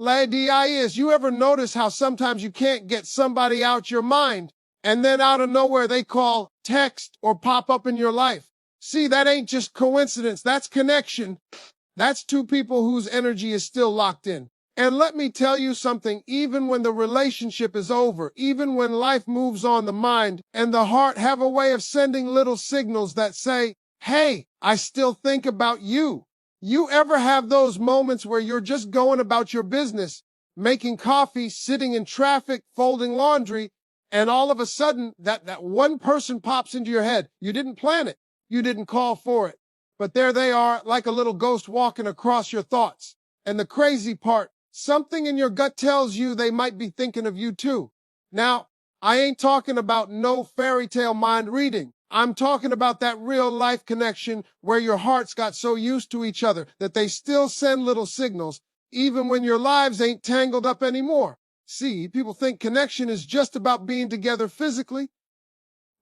Lady is, you ever notice how sometimes you can't get somebody out your mind, and then out of nowhere they call, text, or pop up in your life? See, that ain't just coincidence, that's connection. That's two people whose energy is still locked in. And let me tell you something, even when the relationship is over, even when life moves on, the mind and the heart have a way of sending little signals that say, hey, I still think about you. You ever have those moments where you're just going about your business, making coffee, sitting in traffic, folding laundry, and all of a sudden that one person pops into your head? You didn't plan it. You didn't call for it. But there they are, like a little ghost walking across your thoughts. And the crazy part, something in your gut tells you they might be thinking of you too. Now, I ain't talking about no fairy tale mind reading. I'm talking about that real life connection where your hearts got so used to each other that they still send little signals, even when your lives ain't tangled up anymore. See, people think connection is just about being together physically.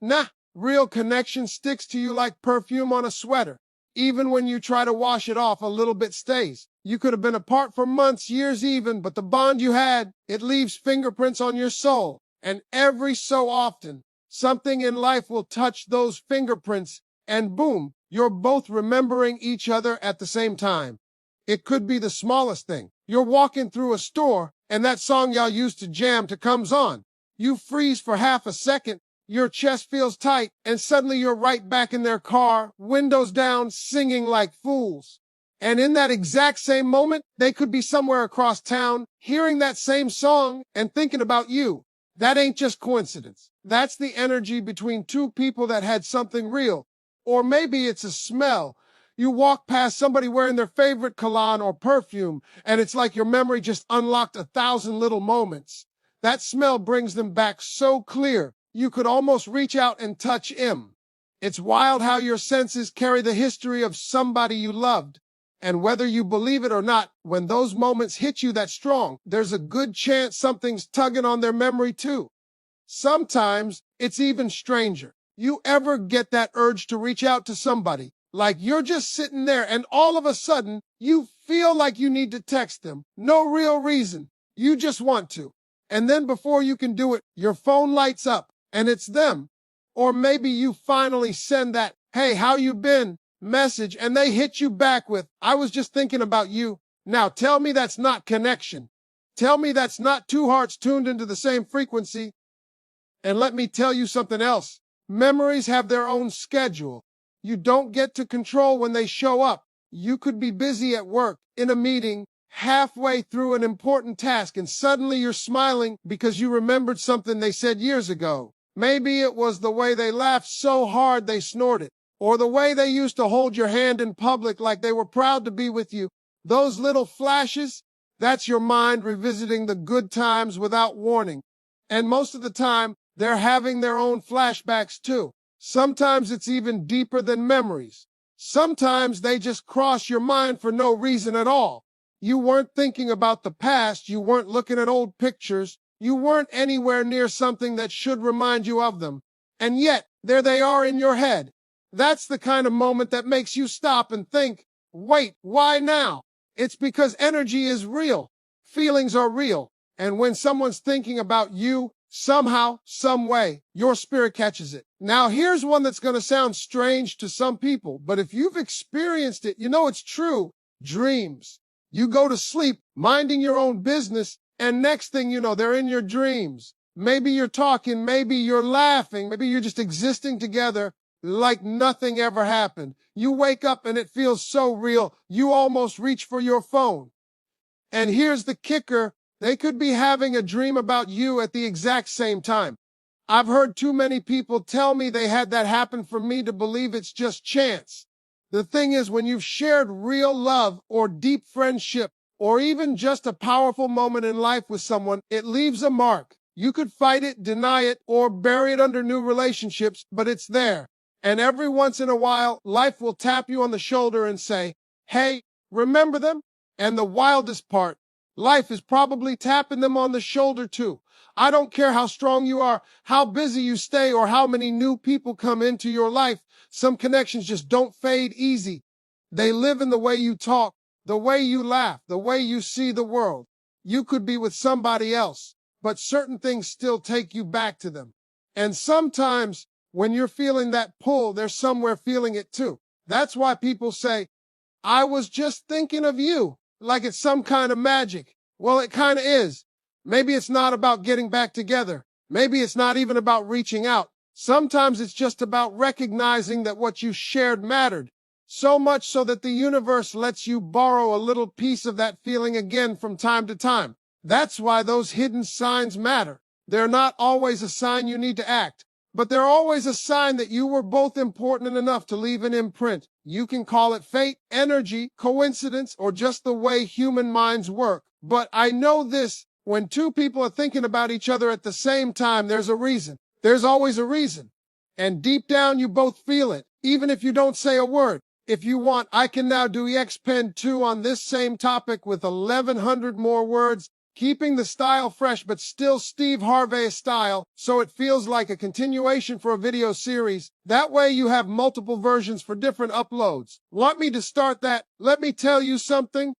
Nah, real connection sticks to you like perfume on a sweater. Even when you try to wash it off, a little bit stays. You could have been apart for months, years even, but the bond you had, it leaves fingerprints on your soul. And every so often, something in life will touch those fingerprints, and boom, you're both remembering each other at the same time. It could be the smallest thing. You're walking through a store, and that song y'all used to jam to comes on. You freeze for half a second, your chest feels tight, and suddenly you're right back in their car, windows down, singing like fools. And in that exact same moment, they could be somewhere across town, hearing that same song and thinking about you. That ain't just coincidence. That's the energy between two people that had something real. Or maybe it's a smell. You walk past somebody wearing their favorite cologne or perfume, and it's like your memory just unlocked 1,000 little moments. That smell brings them back so clear, you could almost reach out and touch him. It's wild how your senses carry the history of somebody you loved. And whether you believe it or not, when those moments hit you that strong, there's a good chance something's tugging on their memory too. Sometimes it's even stranger. You ever get that urge to reach out to somebody, like you're just sitting there and all of a sudden you feel like you need to text them. No real reason. You just want to. And then before you can do it, your phone lights up and it's them. Or maybe you finally send that, hey, how you been? Message, and they hit you back with, I was just thinking about you. Now tell me that's not connection. Tell me that's not two hearts tuned into the same frequency. And let me tell you something else. Memories have their own schedule. You don't get to control when they show up. You could be busy at work, in a meeting, halfway through an important task, and suddenly you're smiling because you remembered something they said years ago. Maybe it was the way they laughed so hard they snorted. Or the way they used to hold your hand in public like they were proud to be with you. Those little flashes, that's your mind revisiting the good times without warning. And most of the time, they're having their own flashbacks too. Sometimes it's even deeper than memories. Sometimes they just cross your mind for no reason at all. You weren't thinking about the past, you weren't looking at old pictures, you weren't anywhere near something that should remind you of them. And yet, there they are in your head. That's the kind of moment that makes you stop and think, wait, why now? It's because energy is real. Feelings are real. And when someone's thinking about you, somehow, some way, your spirit catches it. Now, here's one that's going to sound strange to some people, but if you've experienced it, you know it's true. Dreams. You go to sleep, minding your own business, and next thing you know, they're in your dreams. Maybe you're talking, maybe you're laughing, maybe you're just existing together like nothing ever happened. You wake up and it feels so real, you almost reach for your phone. And here's the kicker, they could be having a dream about you at the exact same time. I've heard too many people tell me they had that happen for me to believe it's just chance. The thing is, when you've shared real love or deep friendship, or even just a powerful moment in life with someone, it leaves a mark. You could fight it, deny it, or bury it under new relationships, but it's there. And every once in a while, life will tap you on the shoulder and say, hey, remember them? And the wildest part, life is probably tapping them on the shoulder too. I don't care how strong you are, how busy you stay, or how many new people come into your life. Some connections just don't fade easy. They live in the way you talk, the way you laugh, the way you see the world. You could be with somebody else, but certain things still take you back to them. And sometimes when you're feeling that pull, they're somewhere feeling it too. That's why people say, I was just thinking of you, like it's some kind of magic. Well, it kind of is. Maybe it's not about getting back together. Maybe it's not even about reaching out. Sometimes it's just about recognizing that what you shared mattered, so much so that the universe lets you borrow a little piece of that feeling again from time to time. That's why those hidden signs matter. They're not always a sign you need to act, but they're always a sign that you were both important enough to leave an imprint. You can call it fate, energy, coincidence, or just the way human minds work. But I know this, when two people are thinking about each other at the same time, there's a reason. There's always a reason. And deep down, you both feel it, even if you don't say a word. If you want, I can now do EXPEND 2 on this same topic with 1,100 more words, keeping the style fresh but still Steve Harvey style, so it feels like a continuation for a video series. That way you have multiple versions for different uploads. Want me to start that? Let me tell you something.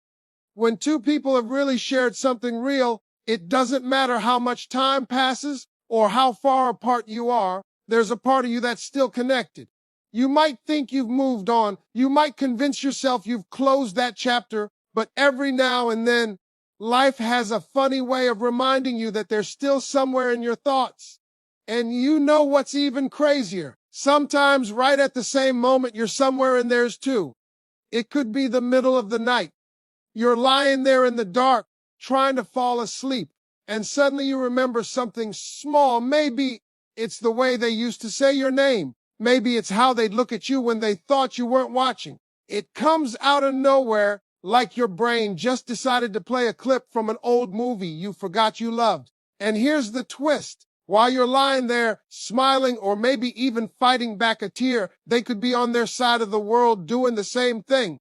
When two people have really shared something real, it doesn't matter how much time passes or how far apart you are, there's a part of you that's still connected. You might think you've moved on, you might convince yourself you've closed that chapter, but every now and then, life has a funny way of reminding you that they're still somewhere in your thoughts. And you know what's even crazier? Sometimes right at the same moment, you're somewhere in theirs too. It could be the middle of the night. You're lying there in the dark, trying to fall asleep, and suddenly you remember something small. Maybe it's the way they used to say your name. Maybe it's how they'd look at you when they thought you weren't watching. It comes out of nowhere, like your brain just decided to play a clip from an old movie you forgot you loved. And here's the twist. While you're lying there, smiling or maybe even fighting back a tear, they could be on their side of the world doing the same thing.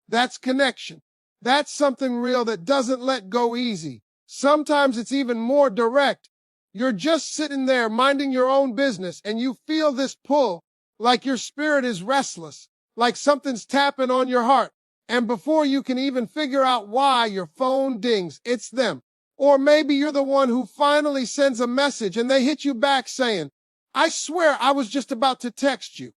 That's connection. That's something real that doesn't let go easy. Sometimes it's even more direct. You're just sitting there minding your own business and you feel this pull, like your spirit is restless, like something's tapping on your heart. And before you can even figure out why, your phone dings. It's them. Or maybe you're the one who finally sends a message and they hit you back saying, I swear I was just about to text you.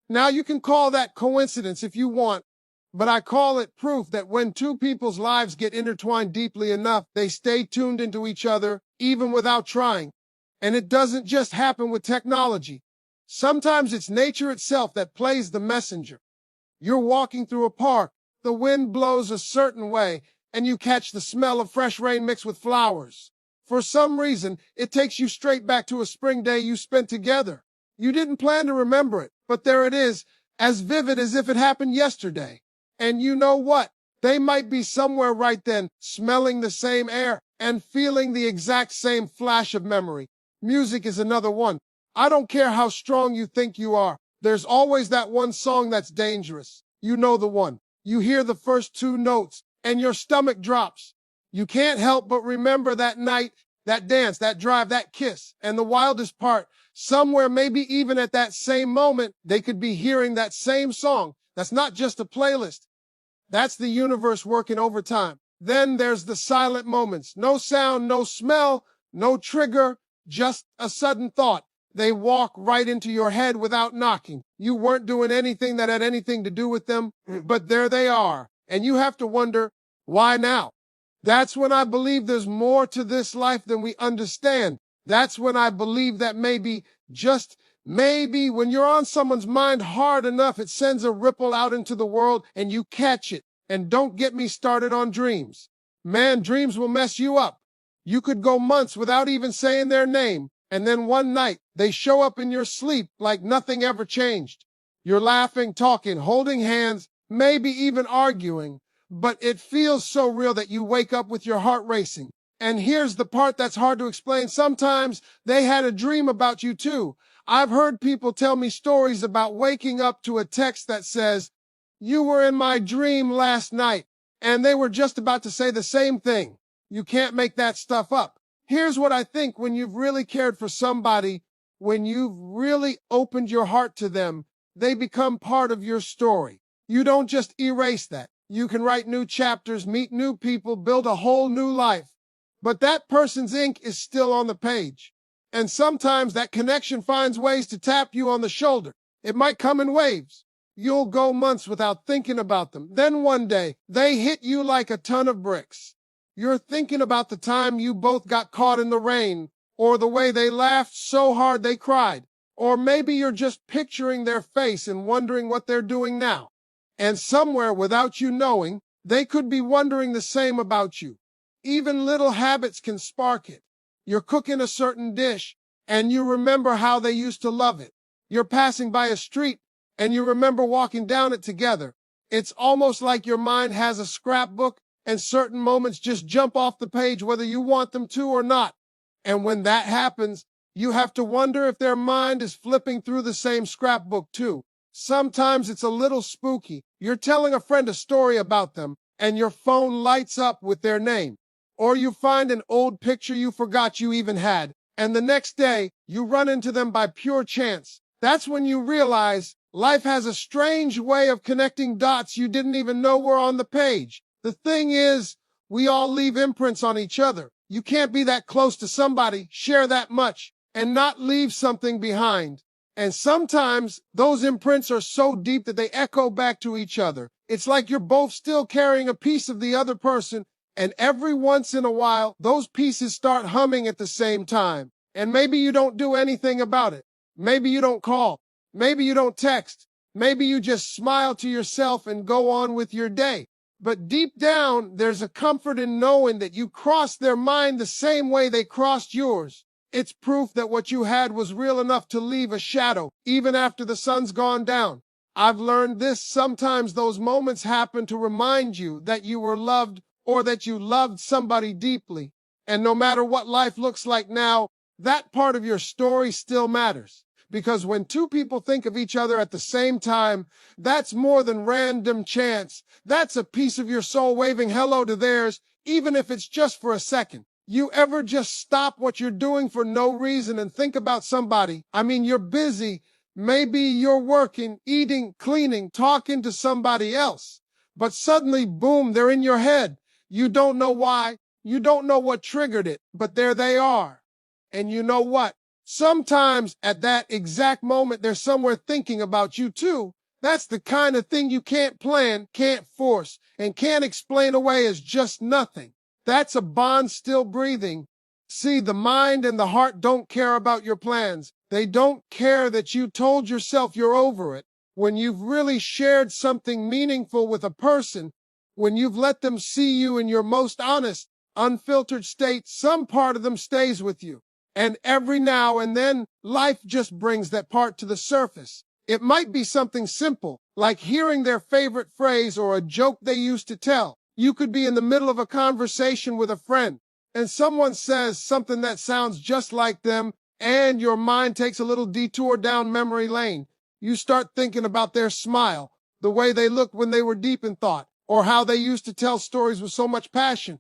Now you can call that coincidence if you want, but I call it proof that when two people's lives get intertwined deeply enough, they stay tuned into each other, even without trying. And it doesn't just happen with technology. Sometimes it's nature itself that plays the messenger. You're walking through a park, the wind blows a certain way, and you catch the smell of fresh rain mixed with flowers. For some reason, it takes you straight back to a spring day you spent together. You didn't plan to remember it, but there it is, as vivid as if it happened yesterday. And you know what? They might be somewhere right then, smelling the same air and feeling the exact same flash of memory. Music is another one. I don't care how strong you think you are. There's always that one song that's dangerous. You know the one. You hear the first two notes and your stomach drops. You can't help but remember that night, that dance, that drive, that kiss. And the wildest part, somewhere maybe even at that same moment, they could be hearing that same song. That's not just a playlist. That's the universe working overtime. Then there's the silent moments. No sound, no smell, no trigger, just a sudden thought. They walk right into your head without knocking. You weren't doing anything that had anything to do with them, but there they are. And you have to wonder, why now? That's when I believe there's more to this life than we understand. That's when I believe that maybe, just maybe, when you're on someone's mind hard enough, it sends a ripple out into the world and you catch it. And don't get me started on dreams. Man, dreams will mess you up. You could go months without even saying their name, and then one night, they show up in your sleep like nothing ever changed. You're laughing, talking, holding hands, maybe even arguing, but it feels so real that you wake up with your heart racing. And here's the part that's hard to explain. Sometimes they had a dream about you too. I've heard people tell me stories about waking up to a text that says, "You were in my dream last night," and they were just about to say the same thing. You can't make that stuff up. Here's what I think: when you've really cared for somebody, when you've really opened your heart to them, they become part of your story. You don't just erase that. You can write new chapters, meet new people, build a whole new life. but that person's ink is still on the page. And sometimes that connection finds ways to tap you on the shoulder. It might come in waves. You'll go months without thinking about them. Then one day, they hit you like a ton of bricks. You're thinking about the time you both got caught in the rain, or the way they laughed so hard they cried. Or maybe you're just picturing their face and wondering what they're doing now. And somewhere, without you knowing, they could be wondering the same about you. Even little habits can spark it. You're cooking a certain dish, and you remember how they used to love it. You're passing by a street, and you remember walking down it together. It's almost like your mind has a scrapbook, and certain moments just jump off the page whether you want them to or not. And when that happens, you have to wonder if their mind is flipping through the same scrapbook too. Sometimes it's a little spooky. You're telling a friend a story about them, and your phone lights up with their name. Or you find an old picture you forgot you even had, and the next day, you run into them by pure chance. That's when you realize life has a strange way of connecting dots you didn't even know were on the page. The thing is, we all leave imprints on each other. You can't be that close to somebody, share that much, and not leave something behind. And sometimes those imprints are so deep that they echo back to each other. It's like you're both still carrying a piece of the other person, and every once in a while, those pieces start humming at the same time. And maybe you don't do anything about it. Maybe you don't call. Maybe you don't text. Maybe you just smile to yourself and go on with your day. But deep down, there's a comfort in knowing that you crossed their mind the same way they crossed yours. It's proof that what you had was real enough to leave a shadow, even after the sun's gone down. I've learned this: sometimes those moments happen to remind you that you were loved, or that you loved somebody deeply. And no matter what life looks like now, that part of your story still matters. Because when two people think of each other at the same time, that's more than random chance. That's a piece of your soul waving hello to theirs, even if it's just for a second. You ever just stop what you're doing for no reason and think about somebody? I mean, you're busy. Maybe you're working, eating, cleaning, talking to somebody else. But suddenly, boom, they're in your head. You don't know why. You don't know what triggered it, but there they are. And you know what? Sometimes at that exact moment, they're somewhere thinking about you too. That's the kind of thing you can't plan, can't force, and can't explain away as just nothing. That's a bond still breathing. See, the mind and the heart don't care about your plans. They don't care that you told yourself you're over it. When you've really shared something meaningful with a person, when you've let them see you in your most honest, unfiltered state, some part of them stays with you. And every now and then, life just brings that part to the surface. It might be something simple, like hearing their favorite phrase or a joke they used to tell. You could be in the middle of a conversation with a friend, and someone says something that sounds just like them, and your mind takes a little detour down memory lane. You start thinking about their smile, the way they looked when they were deep in thought, or how they used to tell stories with so much passion.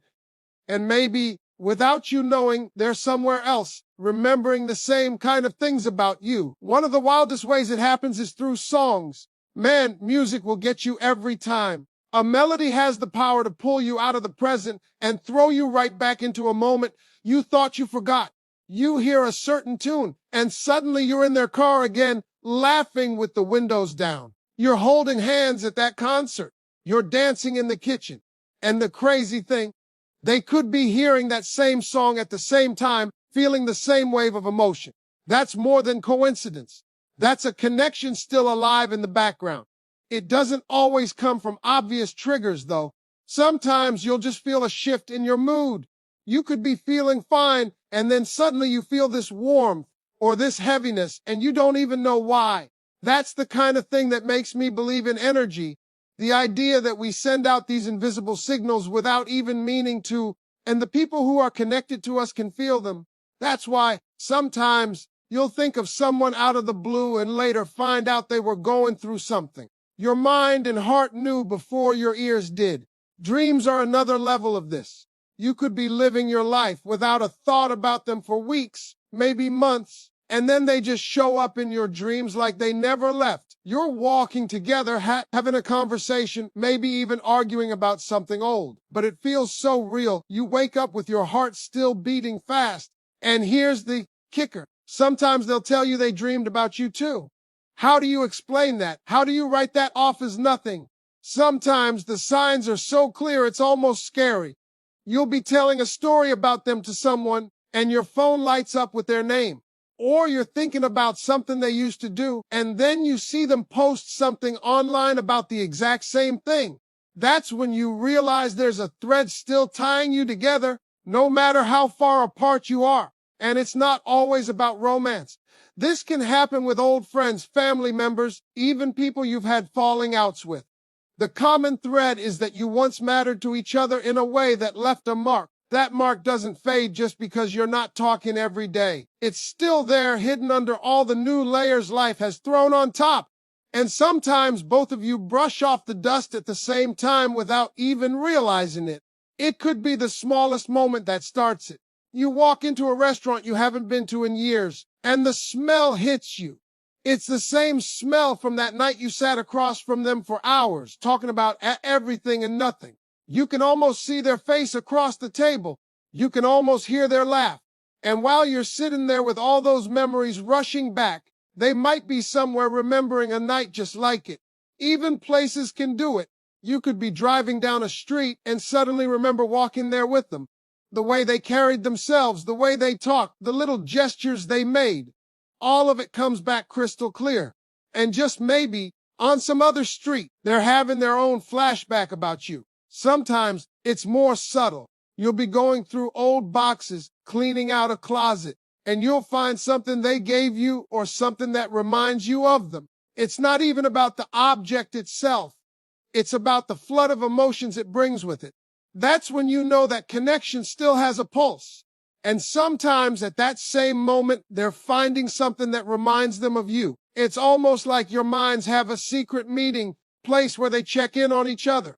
And maybe, without you knowing, they're somewhere else, remembering the same kind of things about you. One of the wildest ways it happens is through songs. Man, music will get you every time. A melody has the power to pull you out of the present and throw you right back into a moment you thought you forgot. You hear a certain tune, and suddenly you're in their car again, laughing with the windows down. You're holding hands at that concert. You're dancing in the kitchen. And the crazy thing, they could be hearing that same song at the same time, feeling the same wave of emotion. That's more than coincidence. That's a connection still alive in the background. It doesn't always come from obvious triggers, though. Sometimes you'll just feel a shift in your mood. You could be feeling fine, and then suddenly you feel this warmth or this heaviness, and you don't even know why. That's the kind of thing that makes me believe in energy. The idea that we send out these invisible signals without even meaning to, and the people who are connected to us can feel them. That's why sometimes you'll think of someone out of the blue and later find out they were going through something. Your mind and heart knew before your ears did. Dreams are another level of this. You could be living your life without a thought about them for weeks, maybe months, and then they just show up in your dreams like they never left. You're walking together, having a conversation, maybe even arguing about something old, but it feels so real. You wake up with your heart still beating fast. And here's the kicker. Sometimes they'll tell you they dreamed about you too. How do you explain that? How do you write that off as nothing? Sometimes the signs are so clear it's almost scary. You'll be telling a story about them to someone and your phone lights up with their name. Or you're thinking about something they used to do and then you see them post something online about the exact same thing. That's when you realize there's a thread still tying you together, no matter how far apart you are. And it's not always about romance. This can happen with old friends, family members, even people you've had falling outs with. The common thread is that you once mattered to each other in a way that left a mark. That mark doesn't fade just because you're not talking every day. It's still there, hidden under all the new layers life has thrown on top. And sometimes both of you brush off the dust at the same time without even realizing it. It could be the smallest moment that starts it. You walk into a restaurant you haven't been to in years, and the smell hits you. It's the same smell from that night you sat across from them for hours, talking about everything and nothing. You can almost see their face across the table. You can almost hear their laugh. And while you're sitting there with all those memories rushing back, they might be somewhere remembering a night just like it. Even places can do it. You could be driving down a street and suddenly remember walking there with them. The way they carried themselves, the way they talked, the little gestures they made. All of it comes back crystal clear. And just maybe, on some other street, they're having their own flashback about you. Sometimes it's more subtle. You'll be going through old boxes, cleaning out a closet, and you'll find something they gave you or something that reminds you of them. It's not even about the object itself. It's about the flood of emotions it brings with it. That's when you know that connection still has a pulse. And sometimes at that same moment, they're finding something that reminds them of you. It's almost like your minds have a secret meeting place where they check in on each other.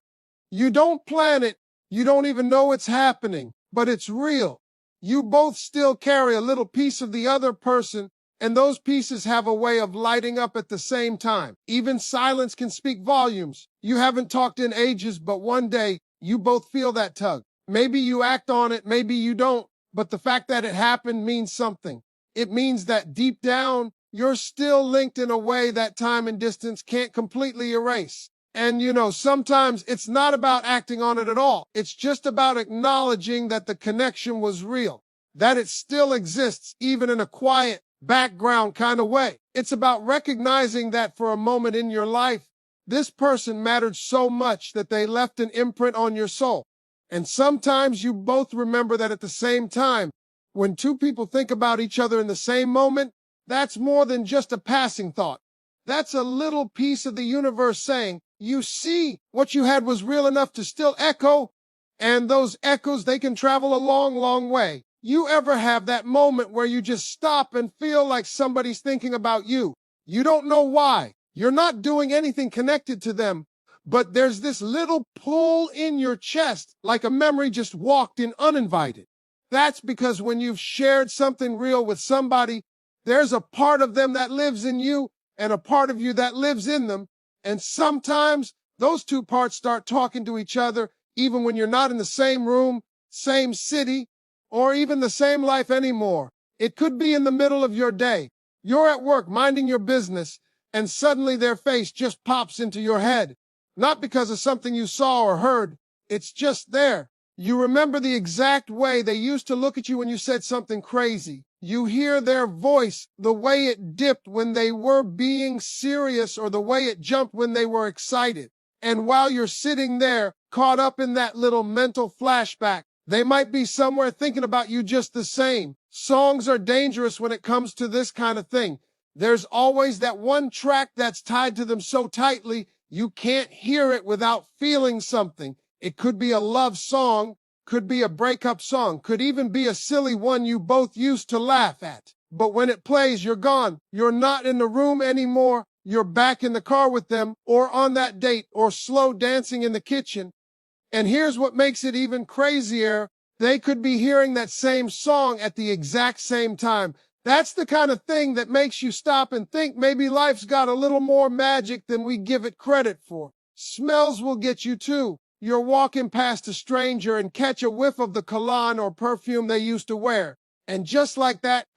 You don't plan it. You don't even know it's happening, but it's real. You both still carry a little piece of the other person, and those pieces have a way of lighting up at the same time. Even silence can speak volumes. You haven't talked in ages, but one day, you both feel that tug. Maybe you act on it, maybe you don't, but the fact that it happened means something. It means that deep down, you're still linked in a way that time and distance can't completely erase. And sometimes it's not about acting on it at all. It's just about acknowledging that the connection was real, that it still exists, even in a quiet, background kind of way. It's about recognizing that for a moment in your life, this person mattered so much that they left an imprint on your soul. And sometimes you both remember that at the same time. When two people think about each other in the same moment, that's more than just a passing thought. That's a little piece of the universe saying, you see, what you had was real enough to still echo, and those echoes, they can travel a long, long way. You ever have that moment where you just stop and feel like somebody's thinking about you? You don't know why. You're not doing anything connected to them, but there's this little pull in your chest, like a memory just walked in uninvited. That's because when you've shared something real with somebody, there's a part of them that lives in you and a part of you that lives in them. And sometimes those two parts start talking to each other, even when you're not in the same room, same city, or even the same life anymore. It could be in the middle of your day. You're at work minding your business, and suddenly their face just pops into your head. Not because of something you saw or heard. It's just there. You remember the exact way they used to look at you when you said something crazy. You hear their voice, the way it dipped when they were being serious or the way it jumped when they were excited. And while you're sitting there, caught up in that little mental flashback, they might be somewhere thinking about you just the same. Songs are dangerous when it comes to this kind of thing. There's always that one track that's tied to them so tightly, you can't hear it without feeling something. It could be a love song, could be a breakup song, could even be a silly one you both used to laugh at. But when it plays, you're gone. You're not in the room anymore. You're back in the car with them, or on that date, or slow dancing in the kitchen. And here's what makes it even crazier. They could be hearing that same song at the exact same time. That's the kind of thing that makes you stop and think maybe life's got a little more magic than we give it credit for. Smells will get you too. You're walking past a stranger and catch a whiff of the cologne or perfume they used to wear. And just like that,